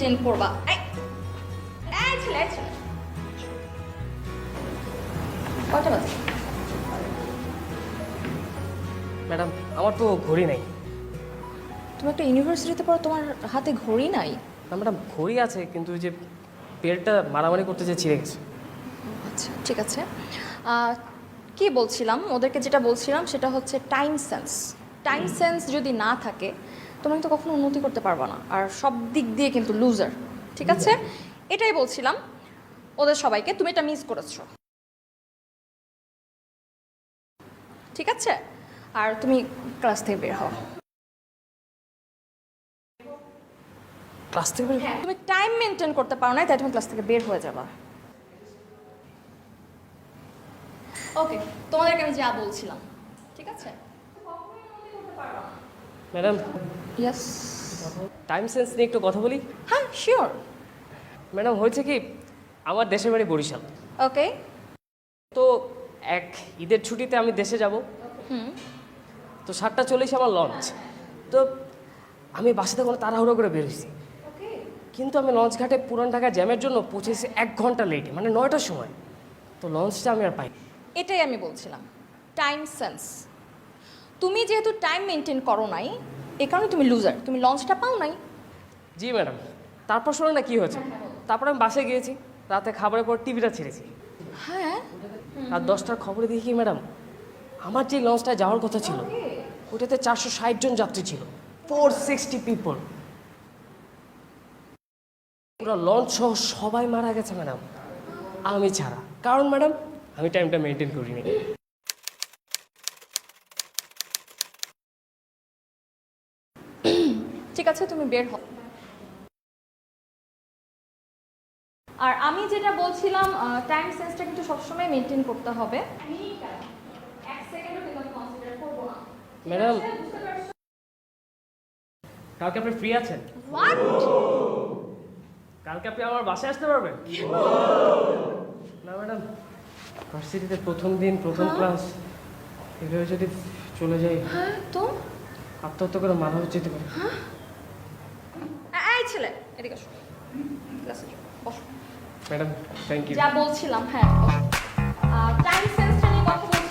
Maintain করবা। এই এই ছেলে এই ছেলে, কয়টা বাজে? ম্যাডাম আমার তো ঘড়ি নেই। তুমি একটা ইউনিভার্সিটিতে পড়ো, তোমার হাতে ঘড়ি নাই? না ম্যাডাম, ঘড়ি আছে কিন্তু ওই যে বেল্টটা মারামারি করতে যে ছিঁড়ে গেছে। আচ্ছা ঠিক আছে। কি বলছিলাম, ওদেরকে যেটা বলছিলাম সেটা হচ্ছে টাইম সেন্স। টাইম সেন্স যদি না থাকে তোমরা কিন্তু কখনো উন্নতি করতে পারবে না, আর সব দিক দিয়ে কিন্তু লুজার। ঠিক আছে, এটাই বলছিলাম ওদের সবাইকে। তুমি এটা মিস করেছো, ঠিক আছে? আর তুমি ক্লাস থেকে বের হও। ক্লাস থেকে বের- হ্যাঁ, তুমি টাইম মেনটেন করতে পারো না, তাই তুমি ক্লাস থেকে বের হয়ে যাবা। ওকে, তোমাদেরকে আমি যা বলছিলাম, ঠিক আছে? Madam yes. টাইম সেন্স নিয়ে একটু কথা বলি। হ্যাঁ শিওর। ম্যাডাম হয়েছে কি, আমার দেশের বাড়ি বরিশাল। ওকে। তো এক ঈদের ছুটিতে আমি দেশে যাব। হুম। তো 7:40 আমার লঞ্চ। তো আমি বাসাতে কোনো তাড়াহুড়ো করে বেরোইছি, কিন্তু আমি লঞ্চ ঘাটে পুরান ঢাকা জ্যামের জন্য পৌঁছেছি 1 ঘন্টা লেটে, মানে 9টার সময়। তো লঞ্চটা আমি আর পাই। এটাই আমি বলছিলাম, টাইম সেন্স। তুমি যেহেতু টাইম মেনটেন করো নাই, এ কারণে তুমি লুজার, তুমি লঞ্চটা পাও নাই। জি ম্যাডাম, তারপর শোনো না কী হয়েছে। তারপর আমি বাসায় গিয়েছি, রাতে খাবারের পর টিভিটা ছেড়েছি। হ্যাঁ। আর 10টার খবরে দেখি ম্যাডাম, আমার যে লঞ্চটায় যাওয়ার কথা ছিল ওটাতে 460 জন যাত্রী ছিল, 460 পিপল। পুরো লঞ্চ সহ সবাই মারা গেছে ম্যাডাম, আমি ছাড়া। কারণ ম্যাডাম আমি টাইমটা মেনটেন করিনি। ঠিক আছে, তুমি বের হও। আর আমি যেটা বলছিলাম, টাইম সেন্সটা কিন্তু সবসময় মেনটেন করতে হবে। এক সেকেন্ডও কিন্তু আমি কনসিডার করবো না। ম্যাডাম কালকে আপনি ফ্রি আছেন? হোয়াট? কালকে আপনি আমার বাসায় আসতে পারবেন? না ম্যাডাম, ভার্সিটিতে প্রথম দিন প্রথম ক্লাস, এভাবে যদি চলে যাই হ্যাঁ তো আত্মহত্যা করে মারা যেতে পারে। এই ছেলে এদিকে আসো, ক্লাসে যাও, বসো। Madam thank you. যা বলছিলাম, হ্যাঁ টাইম সেন্সটা নিয়ে কথা বলছিলাম।